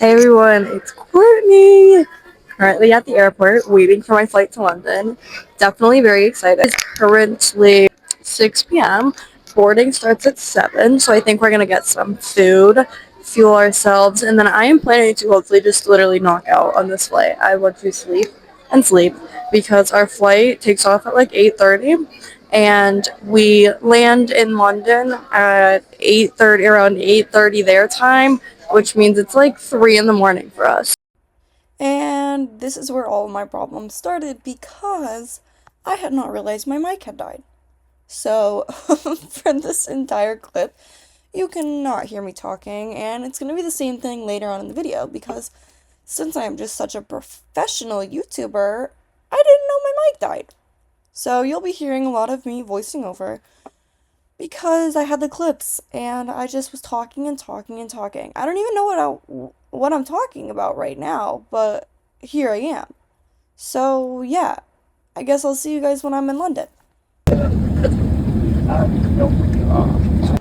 Hey everyone, it's Courtney. Currently at the airport waiting for my flight to London. Definitely very excited. It's currently 6 p.m. Boarding starts at 7, so I think we're gonna get some food, fuel ourselves, and then I am planning to hopefully just literally knock out on this flight. I want to sleep and sleep because our flight takes off at like 8:30 and we land in London at 8:30, around 8:30 their time, which means it's like 3 in the morning for us. And this is where all of my problems started because I had not realized my mic had died. So, for this entire clip, you cannot hear me talking, and it's going to be the same thing later on in the video because since I am just such a professional YouTuber, I didn't know my mic died. So, you'll be hearing a lot of me voicing over because I had the clips and I just was talking and talking and talking. I don't even know what I'm talking about right now, but here I am. So, yeah, I guess I'll see you guys when I'm in London.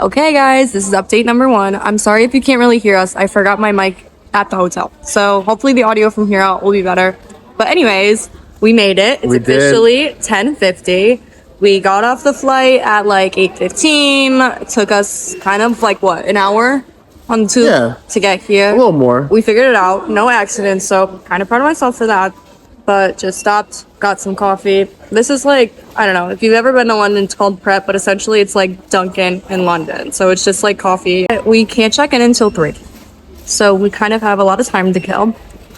Okay, guys, this is update number 1. I'm sorry if you can't really hear us. I forgot my mic at the hotel. So hopefully the audio from here out will be better. But anyways, we made it. It's officially 10:50. We got off the flight at like 8:15. It took us kind of like what, an hour on the tube to get here. A little more. We figured it out. No accidents, so kind of proud of myself for that. But just stopped, got some coffee. This is like, I don't know, if you've ever been to London, it's called Prep, but essentially it's like Dunkin' in London. So it's just like coffee. We can't check in until 3. So we kind of have a lot of time to kill,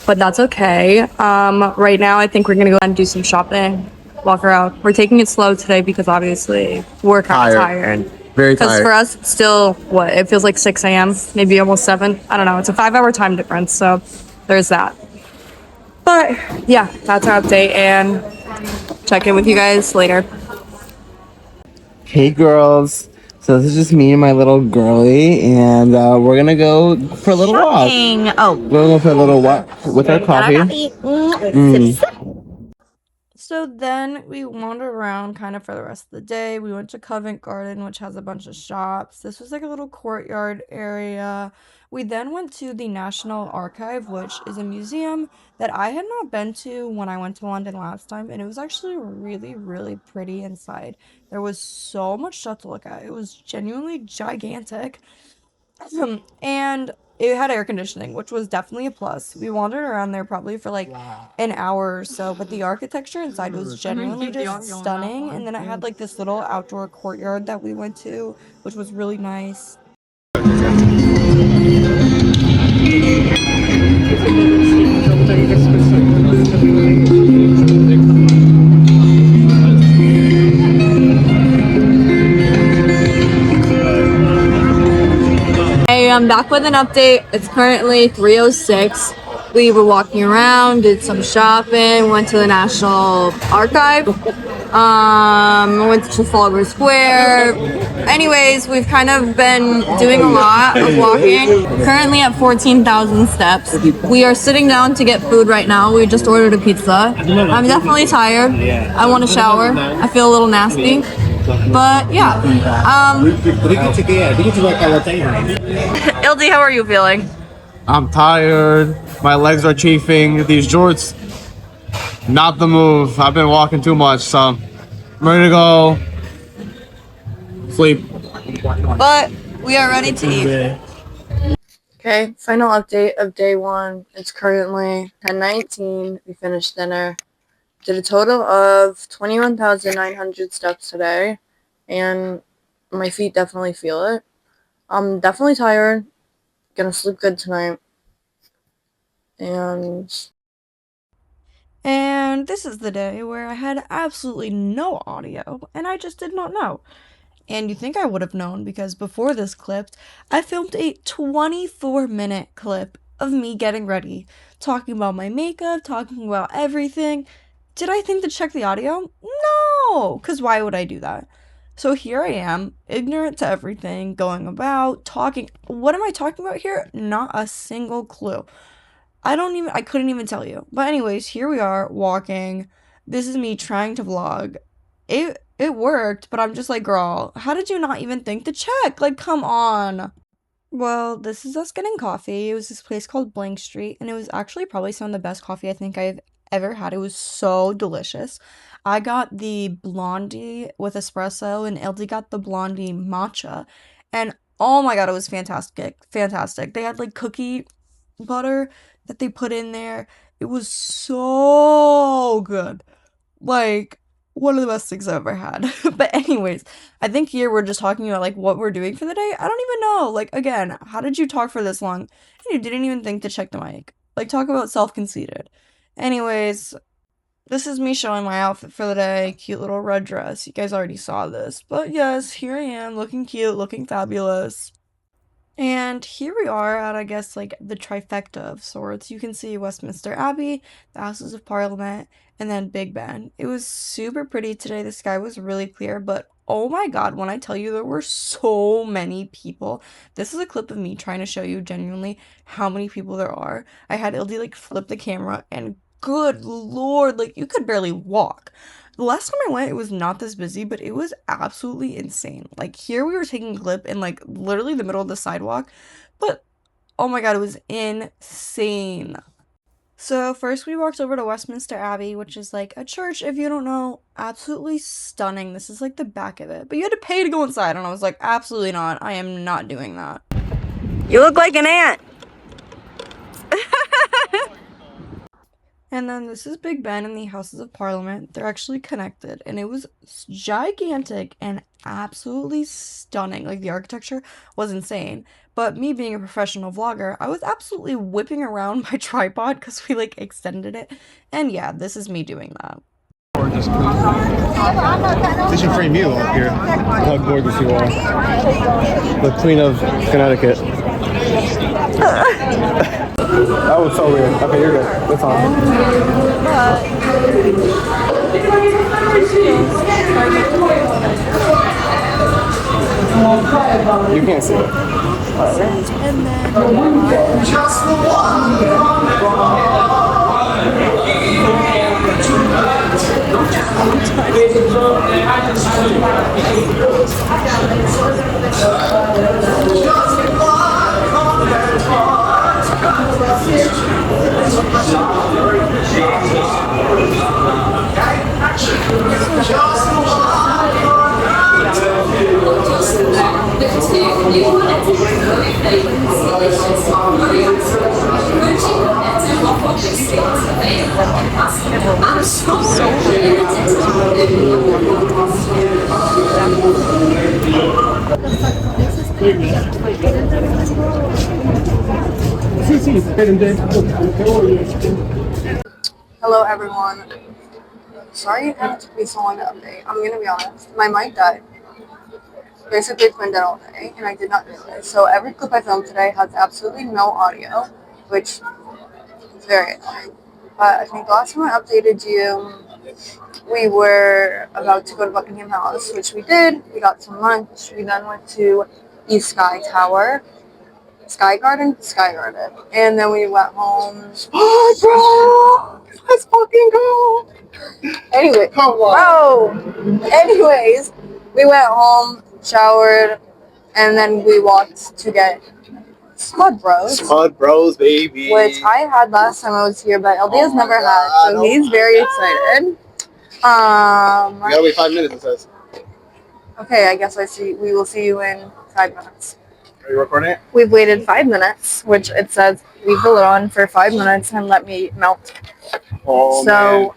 but that's okay. Right now, I think we're gonna go and do some shopping, walk around. We're taking it slow today because obviously we're kind of tired. Very tired. Because for us, it's still, what, it feels like 6 a.m., maybe almost 7. I don't know. It's a 5-hour time difference, so there's that. But yeah, that's our update, and check in with you guys later. Hey girls, so this is just me and my little girly, and we're gonna go for a little Shopping. walk. Oh, We're gonna go for a little walk with our coffee. So then we wandered around kind of for the rest of the day. We went to Covent Garden, which has a bunch of shops. This was like a little courtyard area. We then went to the National Archive, which is a museum that I had not been to when I went to London last time, and it was actually really, really pretty inside. There was so much stuff to look at. It was genuinely gigantic. And it had air conditioning, which was definitely a plus. We wandered around there probably for like an hour or so, but the architecture inside was genuinely just stunning. And then it had like this little outdoor courtyard that we went to, which was really nice. Hey, I'm back with an update. It's currently 3:06. We were walking around, did some shopping, went to the National Archive, went to Trafalgar Square. Anyways, we've kind of been doing a lot of walking. Currently at 14,000 steps. We are sitting down to get food right now. We just ordered a pizza. I'm definitely tired. I want to shower. I feel a little nasty. But yeah. LD, how are you feeling? I'm tired. My legs are chafing. These jorts, not the move. I've been walking too much, so I'm ready to go sleep. But we are ready to eat. Okay, final update of day 1. It's currently 10:19. We finished dinner. Did a total of 21,900 steps today, and my feet definitely feel it. I'm definitely tired. Gonna sleep good tonight. And this is the day where I had absolutely no audio, and I just did not know. And you think I would have known because before this clip, I filmed a 24-minute clip of me getting ready, talking about my makeup, talking about everything. Did I think to check the audio? No, because why would I do that? So here I am, ignorant to everything, going about, talking. What am I talking about here? Not a single clue. I couldn't even tell you. But anyways, here we are walking. This is me trying to vlog. It worked, but I'm just like, girl, how did you not even think to check? Like, come on. Well, this is us getting coffee. It was this place called Blank Street, and it was actually probably some of the best coffee I think I've ever had. It was so delicious. I got the blondie with espresso, and Ildi got the blondie matcha. And oh my God, it was fantastic. Fantastic. They had like cookie butter that they put in there. It was so good. Like, one of the best things I've ever had. But anyways, I think here we're just talking about like what we're doing for the day. I don't even know. Like again, how did you talk for this long? And you didn't even think to check the mic. Like talk about self-conceited. Anyways, this is me showing my outfit for the day. Cute little red dress. You guys already saw this. But yes, here I am looking cute, looking fabulous. And here we are at, I guess, like the trifecta of sorts. You can see Westminster Abbey, the Houses of Parliament, and then Big Ben. It was super pretty today. The sky was really clear, but oh my God, when I tell you there were so many people. This is a clip of me trying to show you genuinely how many people there are. I had Ildi like flip the camera, and good Lord, like you could barely walk. The last time I went, it was not this busy, but it was absolutely insane. Like, here we were taking a clip in, like, literally the middle of the sidewalk, but oh my God, it was insane. So, first we walked over to Westminster Abbey, which is like a church, if you don't know, absolutely stunning. This is like the back of it, but you had to pay to go inside, and I was like, absolutely not. I am not doing that. You look like an ant. And then this is Big Ben and the Houses of Parliament. They're actually connected, and it was gigantic and absolutely stunning. Like, the architecture was insane. But me being a professional vlogger, I was absolutely whipping around my tripod because we, like, extended it. And yeah, this is me doing that. They should frame you up here. How gorgeous you are. The Queen of Connecticut. That was so weird. Okay, you're good. That's on. You can't see it. Hello everyone. Sorry it took me so long to update. I'm gonna be honest. My mic died. Basically it's been dead all day and I did not realize. So every clip I filmed today has absolutely no audio, which is very annoying. But I think the last time I updated you, we were about to go to Buckingham Palace, which we did. We got some lunch. We then went to East Sky Tower. Sky Garden? Sky Garden. And then we went home. Oh, bro! Let's fucking go! Anyway, come on. Bro! Anyways, we went home, showered, and then we walked to get Spud Bros. Spud Bros, baby. Which I had last time I was here, but LD has never had, so he's very excited. We gotta wait 5 minutes, it says. Okay, I guess we will see you in 5 minutes. Are you recording it? We've waited 5 minutes, which it says leave the lid on for 5 minutes and let me melt. Oh, so man.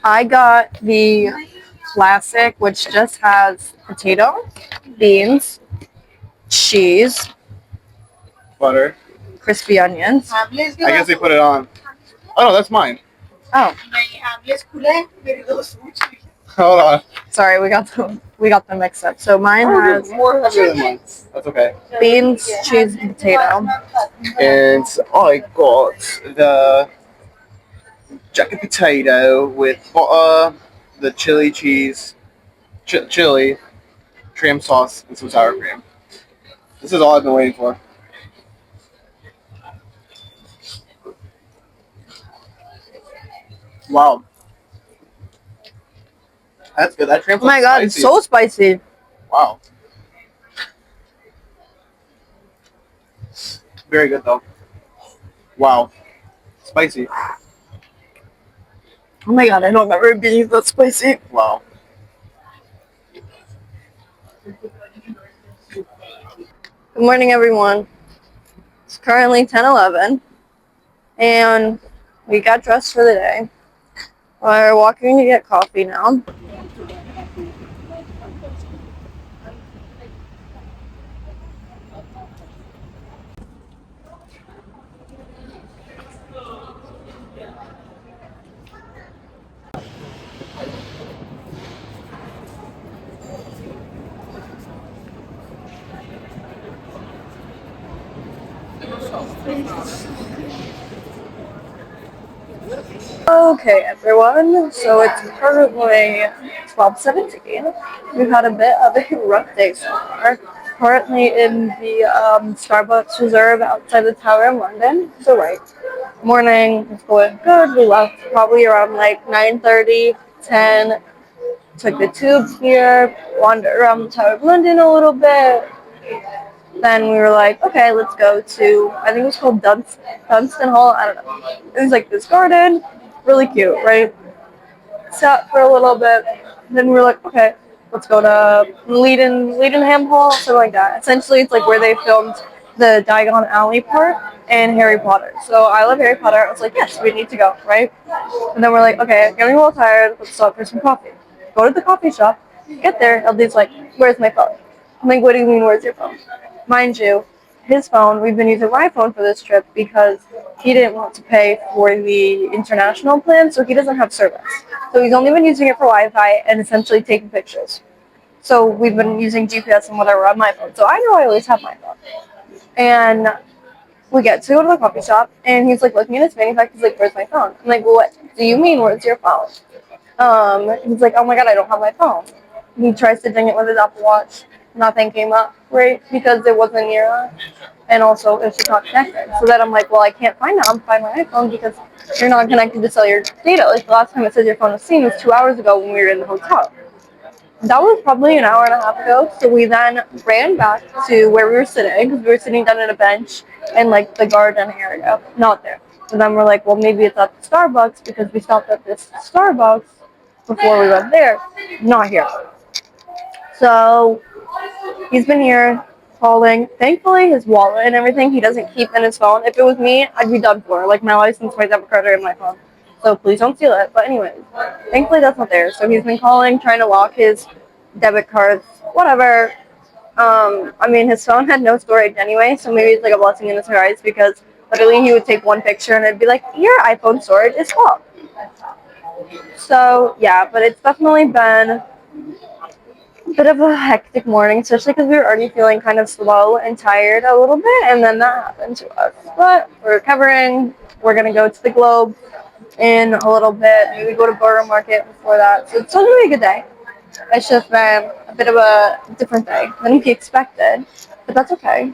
I got the classic, which just has potato, beans, cheese, Butter. crispy onions. I guess they put it on. Oh no, that's mine. Oh, Hold on. sorry, we got the mix up. So mine has More heavier than mine. That's okay. beans, cheese, and potato. And I got the jacket potato with butter, the chili cheese, chili, trim sauce, and some sour cream. This is all I've been waiting for. Wow. That's good. That trim sauce Oh my god, is spicy. so spicy. Wow. Very good though. Wow. Spicy. Oh my god, I don't remember it being that spicy. Wow. Good morning, everyone. It's currently 10:11, and we got dressed for the day. We're walking to get coffee now. Okay, everyone. So it's currently 12:17. We've had a bit of a rough day so far. Currently in the Starbucks Reserve outside the Tower in London. So morning is going good. We left probably around like 9:30, 10. Took the tube here, wandered around the Tower of London a little bit. Then we were like, okay, let's go to, I think it was called Dunstan Hall. I don't know. It was like this garden, really cute, right? Sat for a little bit. Then we were like, okay, let's go to Leadenham Hall, something like that. Essentially, it's like where they filmed the Diagon Alley part and Harry Potter. So I love Harry Potter. I was like, yes, we need to go, right? And then we're like, okay, getting a little tired. Let's stop for some coffee. Go to the coffee shop. Get there. LD's like, where's my phone? I'm like, what do you mean, where's your phone? Mind you, his phone, we've been using my phone for this trip because he didn't want to pay for the international plan, so he doesn't have service. So he's only been using it for Wi-Fi and essentially taking pictures. So we've been using GPS and whatever on my phone. So I know I always have my phone. And we get to go to the coffee shop, and he's like looking at his fanny pack. He's like, where's my phone? I'm like, well, what do you mean, where's your phone? He's like, oh my god, I don't have my phone. He tries to ding it with his Apple Watch. Nothing came up, right? Because it wasn't near us. And also, it's just not connected. So then I'm like, well, I can't find it. I'm find my iPhone because you're not connected to cellular data. Like the last time it says your phone was seen was 2 hours ago when we were in the hotel. That was probably an hour and a half ago. So we then ran back to where we were sitting because we were sitting down at a bench in like the garden area, not there. So then we're like, well, maybe it's at the Starbucks because we stopped at this Starbucks before we went there. Not here. So he's been here calling. Thankfully, his wallet and everything he doesn't keep in his phone. If it was me, I'd be done for. Like my license, my debit card are in my phone. So please don't steal it. But anyways, thankfully that's not there. So he's been calling, trying to lock his debit cards, whatever. I mean, his phone had no storage anyway, so maybe it's like a blessing in disguise because literally he would take one picture and it'd be like, your iPhone storage is full. So yeah, but it's definitely been a bit of a hectic morning, especially because we were already feeling kind of slow and tired a little bit, and then that happened to us. But we're recovering. We're going to go to the Globe in a little bit. Maybe go to Borough Market before that. So it's still going to be a good day. It's just been a bit of a different day than we expected, but that's okay.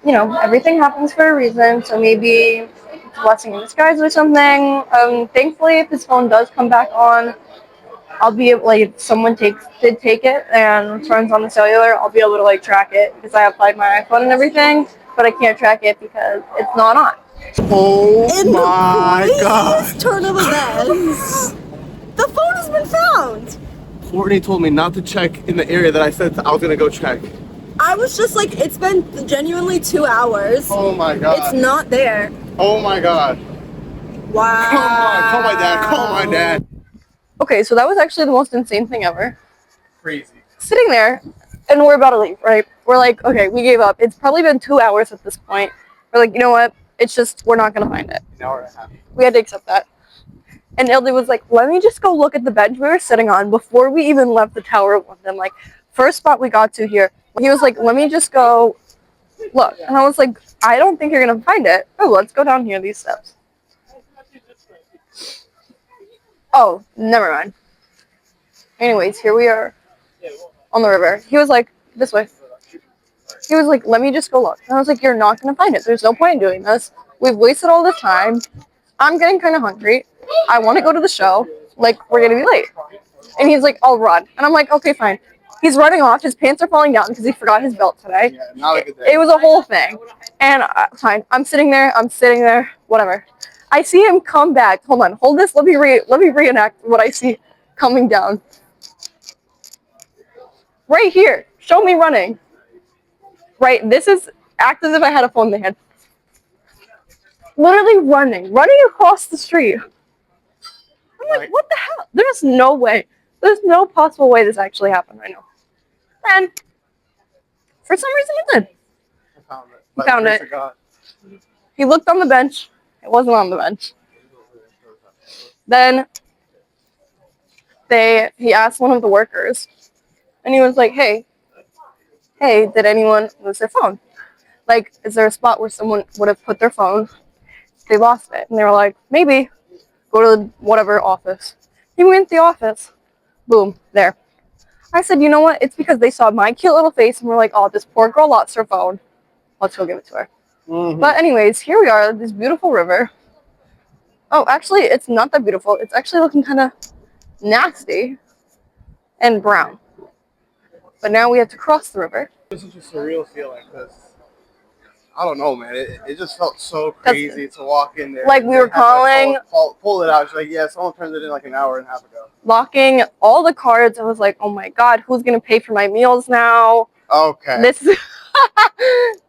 You know, everything happens for a reason, so maybe it's a blessing in disguise or something. Thankfully, if his phone does come back on, I'll be able, like, if someone did take it and turns on the cellular, I'll be able to, like, track it because I applied my iPhone and everything, but I can't track it because it's not on. Oh my god. Turn of events. The phone has been found. Courtney told me not to check in the area that I said I was gonna go check. I was just like, it's been genuinely 2 hours. Oh my god. It's not there. Oh my god. Wow. Come on, call my dad, call my dad. Okay, so that was actually the most insane thing ever. Crazy. Sitting there, and we're about to leave, right? We're like, okay, we gave up. It's probably been 2 hours at this point. We're like, you know what? It's just, we're not gonna find it. An hour and a half. We had to accept that. And Ildi was like, let me just go look at the bench we were sitting on before we even left the Tower of London. Like, first spot we got to here. He was like, let me just go look. And I was like, I don't think you're gonna find it. Oh, let's go down here these steps. Oh, never mind. Anyways, here we are on the river. He was like, this way. He was like, let me just go look. And I was like, you're not going to find it. There's no point in doing this. We've wasted all this time. I'm getting kind of hungry. I want to go to the show. Like, we're going to be late. And he's like, I'll run. And I'm like, okay, fine. He's running off. His pants are falling down because he forgot his belt today. Yeah, not a good day. It was a whole thing. And fine, I'm sitting there, whatever. I see him come back. Hold on, hold this. Let me reenact what I see coming down. Right here. Show me running. Right, this is act as if I had a phone in my hand. Literally running across the street. I'm like, what the hell? There's no way. There's no possible way this actually happened right now. And for some reason it did. I found it. He found it. He looked on the bench. It wasn't on the bench. Then he asked one of the workers, and he was like, hey, did anyone lose their phone? Like, is there a spot where someone would have put their phone? They lost it. And they were like, maybe. Go to the whatever office. He went to the office. Boom, there. I said, you know what? It's because they saw my cute little face and were like, oh, this poor girl lost her phone. Let's go give it to her. Mm-hmm. But anyways, here we are, this beautiful river. Oh, actually, it's not that beautiful. It's actually looking kind of nasty and brown. But now we have to cross the river. This is just a surreal feeling because I don't know, man. It just felt so crazy to walk in there. Like we were calling, pull it out. She's like, yeah, someone turned it in like an hour and a half ago. Locking all the cards. I was like, oh my god, who's gonna pay for my meals now? Okay. This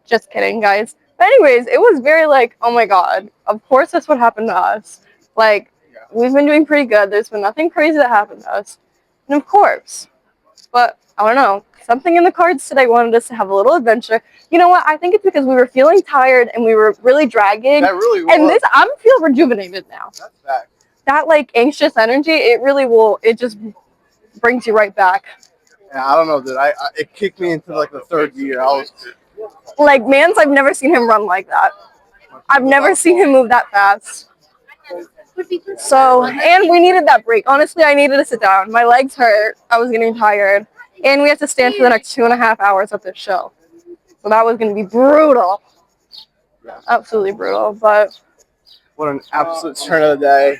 just kidding, guys. But anyways, it was very like, oh my god. Of course, that's what happened to us. Like, we've been doing pretty good. There's been nothing crazy that happened to us, and of course, but I don't know. Something in the cards today wanted us to have a little adventure. You know what? I think it's because we were feeling tired and we were really dragging. That really was. And I feel rejuvenated now. That's fact. That like anxious energy, it really will. It just brings you right back. Yeah, I don't know, dude. It kicked me into like the third gear. I was like, Mans, I've never seen him run like that. I've never seen him move that fast. So, and we needed that break. Honestly, I needed to sit down. My legs hurt. I was getting tired. And we have to stand for the next 2.5 hours of this show. So that was going to be brutal. Absolutely brutal. But what an absolute turn of the day.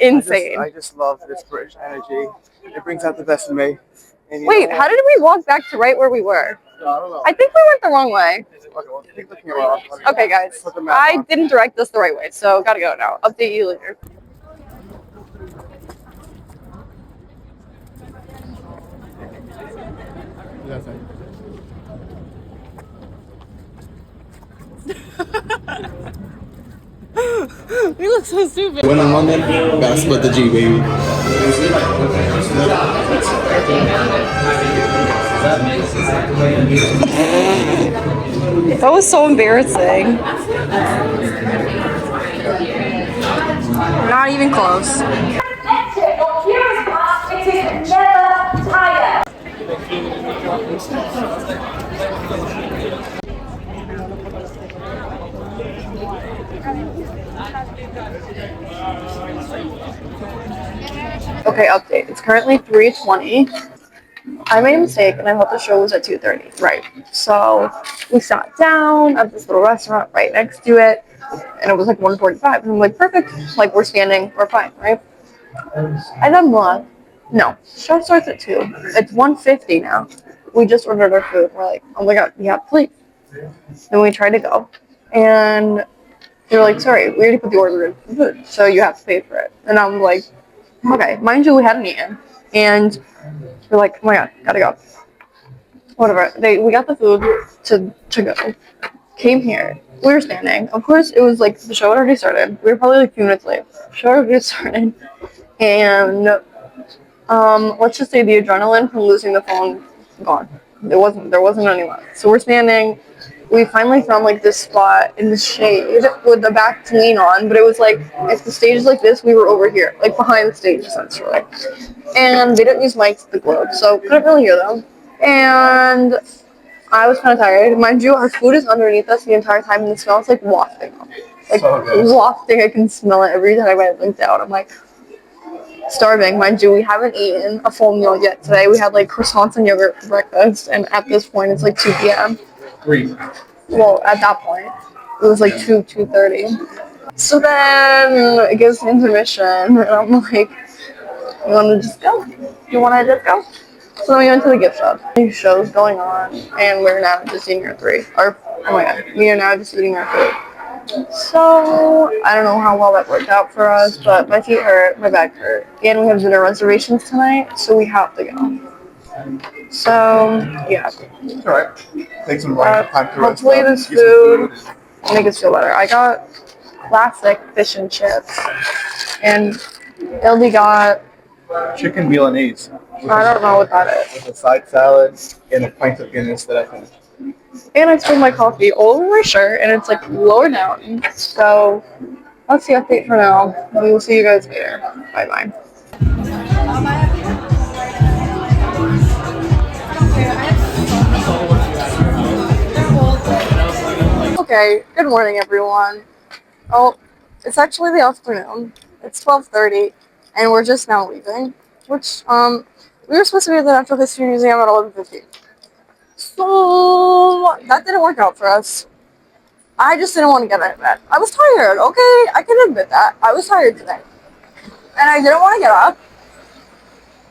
Insane. I just love this British energy. It brings out the best in me. And wait, how did we walk back to right where we were? I don't know. I think we went the wrong way. Okay, well, take the camera off. Okay, guys. I didn't direct us the right way, so gotta go now. Update you later. We look so stupid. When I'm London, gotta split the G, baby. That was so embarrassing. Not even close. Okay, update. It's currently 3:20. I made a mistake and I thought the show was at 2:30. Right. So we sat down at this little restaurant right next to it, and it was like 1:45. And I'm like, perfect. Like, we're standing, we're fine, right? And then what? No, show starts at 2. It's 1:50 now. We just ordered our food. We're like, oh my god, we have to leave. Then we tried to go, and they're like, sorry, we already put the order in for food, so you have to pay for it. And I'm like, okay, mind you, we hadn't eaten, and we're like, oh my god, gotta go. Whatever. We got the food to go. Came here. We were standing. Of course, it was like the show had already started. We were probably like a few minutes late. The show had already started, and let's just say the adrenaline from losing the phone gone. There wasn't any left. So we're standing. We finally found like this spot in the shade with the back to lean on, but it was like, if the stage is like this, we were over here, like behind the stage essentially. And they didn't use mics at the Globe, so couldn't really hear them. And I was kind of tired. Mind you, our food is underneath us the entire time, and the smell is like wafting up. Like wafting, I can smell it every time I look down. I'm like, starving. Mind you, we haven't eaten a full meal yet today. We had like croissants and yogurt for breakfast, and at this point it's like 2 p.m. Well, at that point, it was like 2:30. So then it gives intermission, and I'm like, you want to just go? You want to just go? So then we went to the gift shop. New shows going on, and we're now just eating our three. Oh my god, we are now just eating our food. So I don't know how well that worked out for us, but my feet hurt, my back hurt, and we have dinner reservations tonight, so we have to go. So yeah. It's alright. Take some time to rest Hopefully up, this eat some food will make us feel better. I got classic fish and chips, and Ildy got chicken Milanese. I don't know what that is. With a side salad and a pint of Guinness that I finished. And I spilled my coffee all over my shirt, and it's like lower down. So that's the update for now. We will see you guys later. Bye bye. Okay, good morning everyone. Oh, it's actually the afternoon. It's 12:30, and we're just now leaving. Which we were supposed to be at the Natural History Museum at 11:15. So that didn't work out for us. I just didn't want to get out of bed. I was tired, okay? I can admit that. I was tired today. And I didn't want to get up.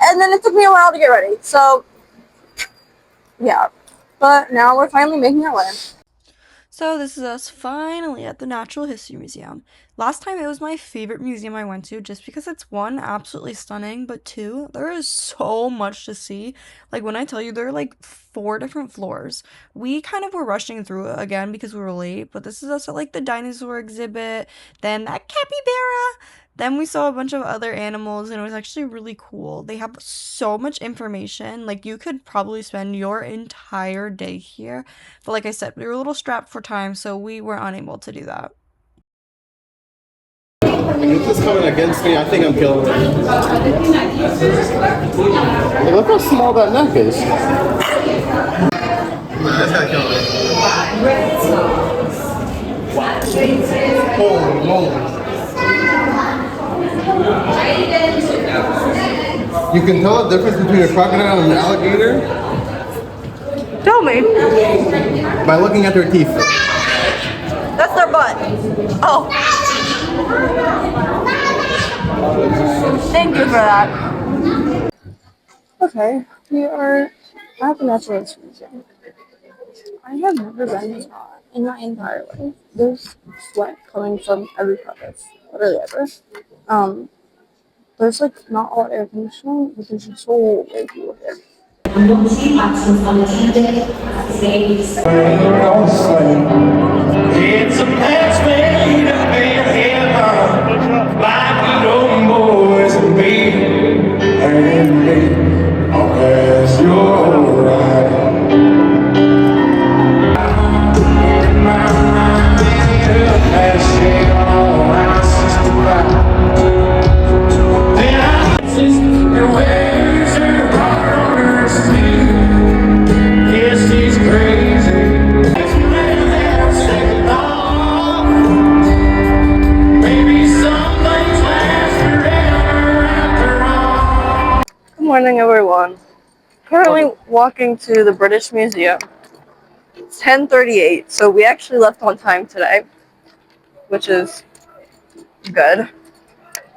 And then it took me a while to get ready. So, yeah. But now we're finally making our way. So this is us finally at the Natural History Museum. Last time it was my favorite museum I went to just because it's one, absolutely stunning, but two, there is so much to see. Like when I tell you there are like 4 different floors. We kind of were rushing through it again because we were late, but this is us at like the dinosaur exhibit, then that capybara. Then we saw a bunch of other animals and it was actually really cool. They have so much information. Like you could probably spend your entire day here. But like I said, we were a little strapped for time, so we were unable to do that. If this coming against me, I think I'm killing it. Hey, look how small that neck is. That's gotta kill it. Holy moly. You can tell the difference between a crocodile and an alligator? Tell me. By looking at their teeth. That's their butt. Oh. Thank you for that. Okay, we are at the Natural History Museum. I have never been here in my entire life. There's sweat coming from every crevice, literally ever. There's like not a lot of air conditioning, but there's just so many people here. It's a match made up in heaven, like little boys and me, I'll pass your ride. In my mind, pass it on, I sister right. Then I and where's her heart on her sleeve? Yes, she's crazy. Good morning, everyone. Currently walking to the British Museum. It's 10:38, so we actually left on time today, which is good.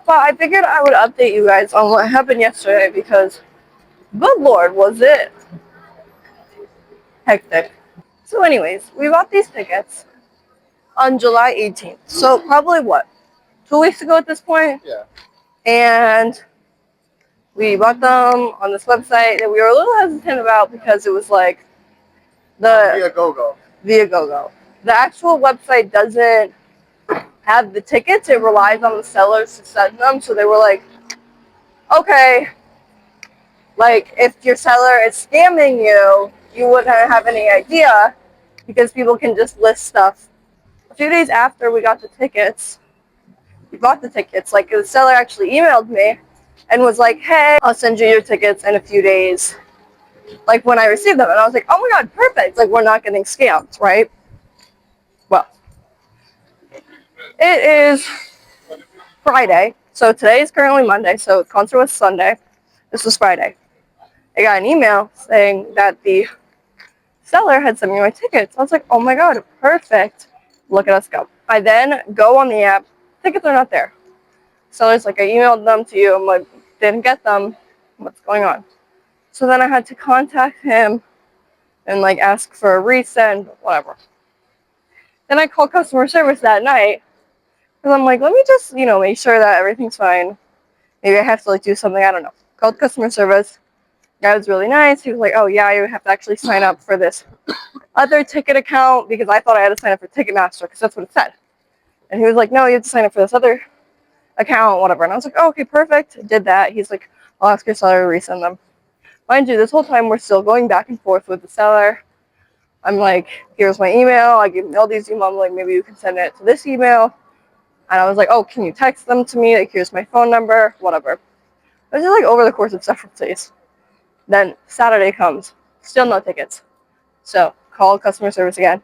But I figured I would update you guys on what happened yesterday because, good lord, was it hectic. So anyways, we bought these tickets on July 18th. So probably what, 2 weeks ago at this point? Yeah. And we bought them on this website that we were a little hesitant about because it was like Via GoGo. Via GoGo. The actual website doesn't have the tickets. It relies on the sellers to send them. So they were like, okay, like if your seller is scamming you, you wouldn't have any idea because people can just list stuff. A few days after we got the tickets, we bought the tickets. Like the seller actually emailed me and was like, hey, I'll send you your tickets in a few days. Like when I received them, and I was like, oh my god, perfect. Like we're not getting scammed, right? Well, it is Friday. So today is currently Monday. So the concert was Sunday. This was Friday. I got an email saying that the seller had sent me my tickets. I was like, oh my god, perfect. Look at us go. I then go on the app. Tickets are not there. Seller's like, I emailed them to you. I'm like, didn't get them. What's going on? So then I had to contact him and like ask for a resend, whatever. Then I called customer service that night because I'm like, let me just, make sure that everything's fine. Maybe I have to like do something, I don't know. Called customer service. Guy was really nice. He was like, oh yeah, you have to actually sign up for this other ticket account because I thought I had to sign up for Ticketmaster because that's what it said. And he was like, no, you have to sign up for this other account, whatever. And I was like, oh, okay, perfect. Did that. He's like, I'll ask your seller to resend them. Mind you, this whole time we're still going back and forth with the seller. I'm like, here's my email. I give him all these emails. I'm like, maybe you can send it to this email. And I was like, oh, can you text them to me? Like, here's my phone number, whatever. It was just like over the course of several days. Then Saturday comes, still no tickets. So call customer service again.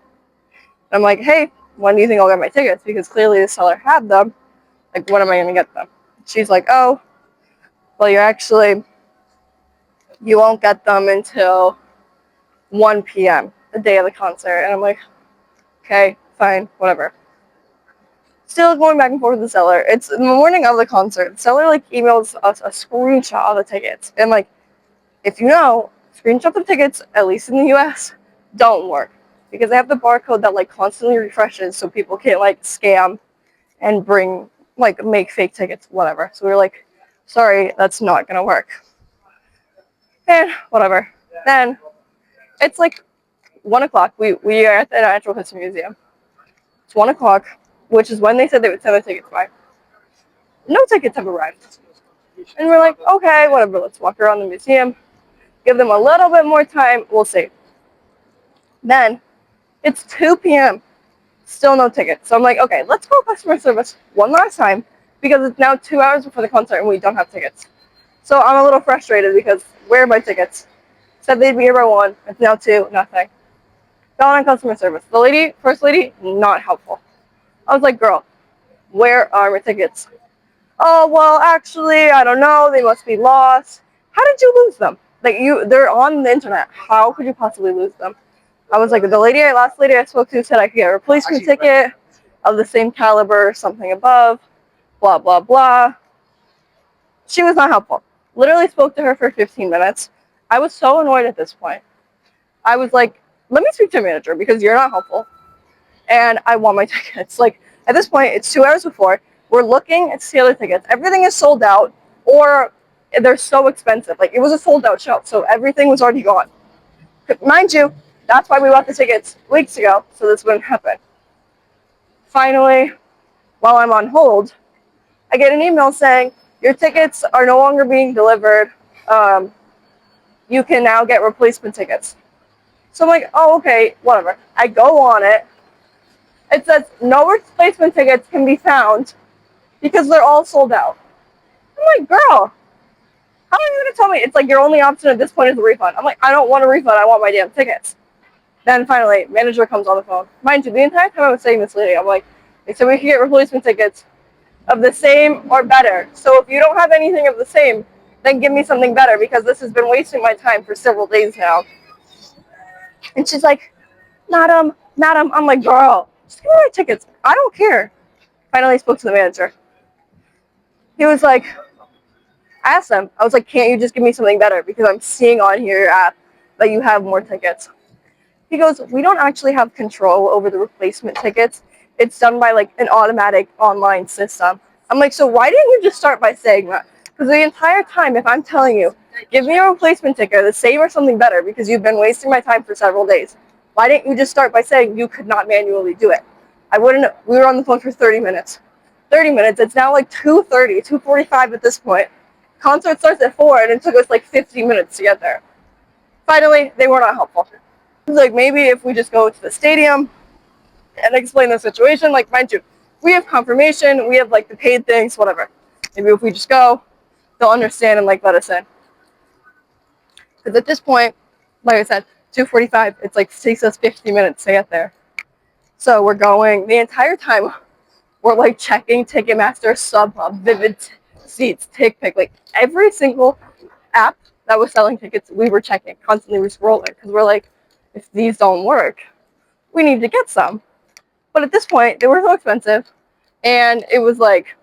And I'm like, hey, when do you think I'll get my tickets? Because clearly the seller had them. Like, when am I going to get them? She's like, oh, well, you won't get them until 1 p.m., the day of the concert. And I'm like, okay, fine, whatever. Still going back and forth with the seller. It's in the morning of the concert. The seller like emails us a screenshot of the tickets. And like, if you know, screenshots of tickets, at least in the US, don't work. Because they have the barcode that like constantly refreshes so people can't like scam and make fake tickets, whatever. So we were like, sorry, that's not gonna work. And whatever. Then it's like 1 o'clock. We are at the Natural History Museum. It's 1 o'clock, which is when they said they would send the tickets by. No tickets have arrived. And we're like, okay, whatever, let's walk around the museum. Give them a little bit more time, we'll see. Then it's 2 p.m. Still no tickets. So I'm like, okay, let's call customer service one last time because it's now 2 hours before the concert and we don't have tickets. So I'm a little frustrated because where are my tickets? Said they'd be here by 1. It's now 2, nothing. Got on customer service. The first lady, not helpful. I was like, girl, where are my tickets? Oh, well, actually, I don't know. They must be lost. How did you lose them? Like, they're on the internet. How could you possibly lose them? I was like, the last lady I spoke to said I could get a replacement ticket of the same caliber, something above, blah, blah, blah. She was not helpful. Literally spoke to her for 15 minutes. I was so annoyed at this point. I was like, let me speak to a manager because you're not helpful. And I want my tickets. Like, at this point, it's 2 hours before. We're looking at the other tickets. Everything is sold out or they're so expensive. Like, it was a sold out show, so everything was already gone. Mind you, that's why we bought the tickets weeks ago, so this wouldn't happen. Finally, while I'm on hold, I get an email saying, your tickets are no longer being delivered. You can now get replacement tickets. So I'm like, oh, okay, whatever. I go on it. It says no replacement tickets can be found because they're all sold out. I'm like, girl, how are you going to tell me? It's like your only option at this point is a refund. I'm like, I don't want a refund. I want my damn tickets. Then finally, manager comes on the phone. Mind you, the entire time I was saying this lady, I'm like, they said we can get replacement tickets of the same or better. So if you don't have anything of the same, then give me something better because this has been wasting my time for several days now. And she's like, madam. I'm like, girl, just give me my tickets. I don't care. Finally spoke to the manager. He was like, I asked him, I was like, can't you just give me something better? Because I'm seeing on your app that you have more tickets. He goes, we don't actually have control over the replacement tickets. It's done by like an automatic online system. I'm like, so why didn't you just start by saying that? Because the entire time, if I'm telling you, give me a replacement ticket, the same or something better, because you've been wasting my time for several days, why didn't you just start by saying you could not manually do it? We were on the phone for 30 minutes. 30 minutes, it's now like 2:30, 2:45 at this point. Concert starts at 4 and it took us like 50 minutes to get there. Finally, they were not helpful. It was like, maybe if we just go to the stadium and explain the situation, like, mind you, we have confirmation, we have like the paid things, whatever. Maybe if we just go, they'll understand and like let us in. Because at this point, like I said, 2:45, it's like takes us 50 minutes to get there. So we're going, the entire time, we're like checking Ticketmaster, StubHub, Vivid Seats, TickPick, like every single app that was selling tickets, we were checking, constantly scrolling, because we're like, if these don't work, we need to get some. But at this point, they were so expensive, and it was like,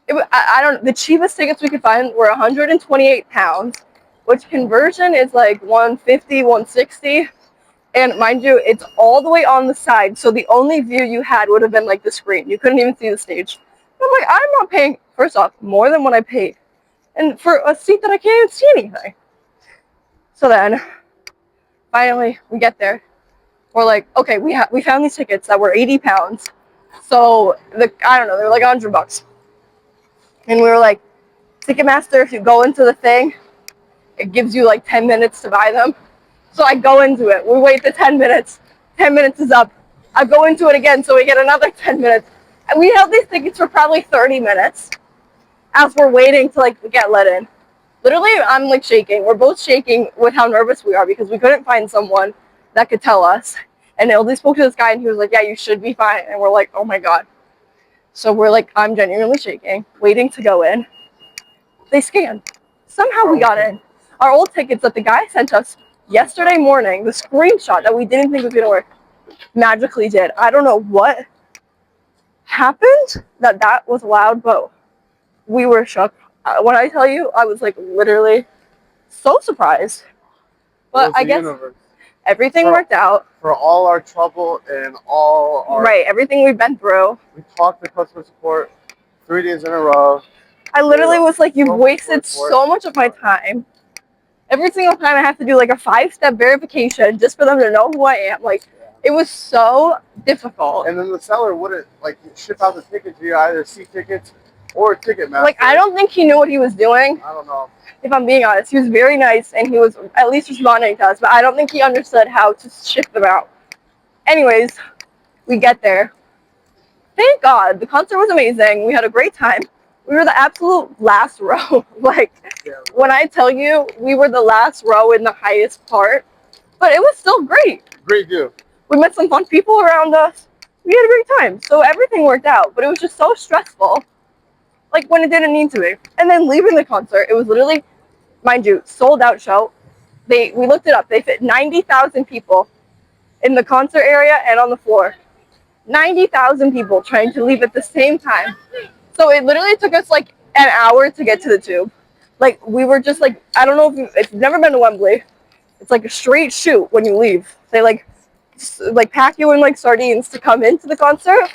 the cheapest tickets we could find were £128, which conversion is like 150, 160. And mind you, it's all the way on the side, so the only view you had would have been like the screen. You couldn't even see the stage. I'm like, I'm not paying, first off, more than what I paid, and for a seat that I can't even see anything. So then, finally, we get there. We're like, okay, we found these tickets that were 80 pounds. So I don't know, they're like $100. And we were like, Ticketmaster, if you go into the thing, it gives you like 10 minutes to buy them. So I go into it. We wait the 10 minutes. 10 minutes is up. I go into it again, so we get another 10 minutes. And we held these tickets for probably 30 minutes as we're waiting to like get let in. Literally, I'm like shaking. We're both shaking with how nervous we are because we couldn't find someone that could tell us. And they spoke to this guy and he was like, yeah, you should be fine. And we're like, oh my God. So we're like, I'm genuinely shaking, waiting to go in. They scanned. Somehow we got in. Our old tickets that the guy sent us yesterday morning, the screenshot that we didn't think was going to work, magically did. I don't know what happened that was allowed, but we were shook. When I tell you, I was like literally so surprised. But I guess everything worked out. For all our trouble and all our... Right, everything we've been through. We talked to customer support 3 days in a row. I literally was like, you've wasted so much of my time. Every single time I have to do like a 5-step verification just for them to know who I am. Like, it was so difficult. And then the seller wouldn't like ship out the tickets via either C-Tickets or Ticketmaster. Like, I don't think he knew what he was doing. I don't know. If I'm being honest, he was very nice and he was at least responding to us, but I don't think he understood how to ship them out. Anyways, we get there. Thank God, the concert was amazing. We had a great time. We were the absolute last row. Like, when I tell you, we were the last row in the highest part, but it was still great. Great view. We met some fun people around us. We had a great time. So everything worked out, but it was just so stressful. Like, when it didn't need to be. And then leaving the concert, it was literally, mind you, sold out show. We looked it up. They fit 90,000 people in the concert area and on the floor. 90,000 people trying to leave at the same time. So it literally took us like an hour to get to the tube. Like, we were just like, I don't know if you've never been to Wembley. It's like a straight shoot when you leave. They like pack you in like sardines to come into the concert.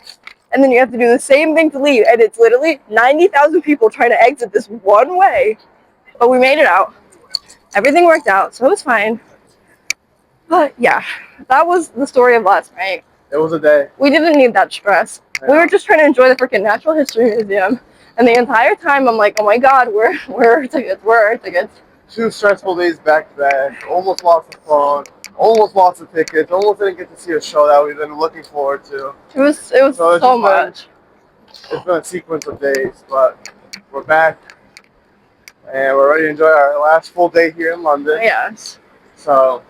And then you have to do the same thing to leave. And it's literally 90,000 people trying to exit this one way. But we made it out. Everything worked out, so it was fine. But yeah, that was the story of last night. It was a day. We didn't need that stress. We were just trying to enjoy the freaking Natural History Museum. And the entire time I'm like, oh my God, where are our tickets? Where are our tickets? 2 stressful days back to back. Almost lost the phone. Almost lost the tickets. Almost didn't get to see a show that we've been looking forward to. It was so much. It's been a sequence of days, but we're back. And we're ready to enjoy our last full day here in London. Yes. So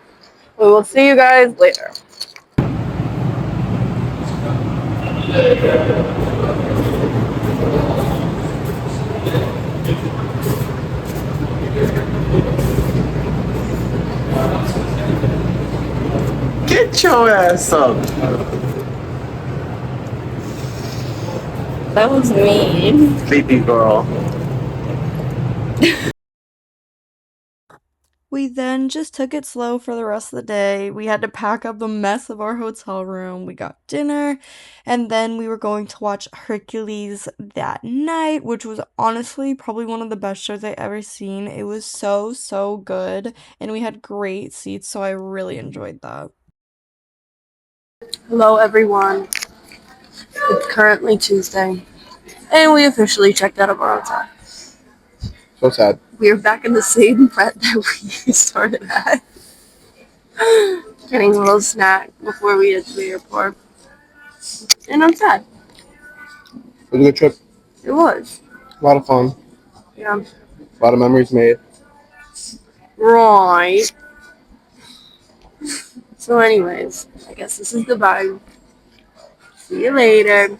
we will see you guys later. get your ass up. That was mean. Sleepy girl. We then just took it slow for the rest of the day. We had to pack up the mess of our hotel room. We got dinner, and then we were going to watch Hercules that night, which was honestly probably one of the best shows I ever seen. It was so good, and we had great seats, so I really enjoyed that. Hello everyone. It's currently Tuesday, and we officially checked out of our hotel. So sad. We are back in the same pret that we started at. Getting a little snack before we head to the airport. And I'm sad. It was a good trip. It was. A lot of fun. Yeah. A lot of memories made. Right. So anyways, I guess this is goodbye. See you later.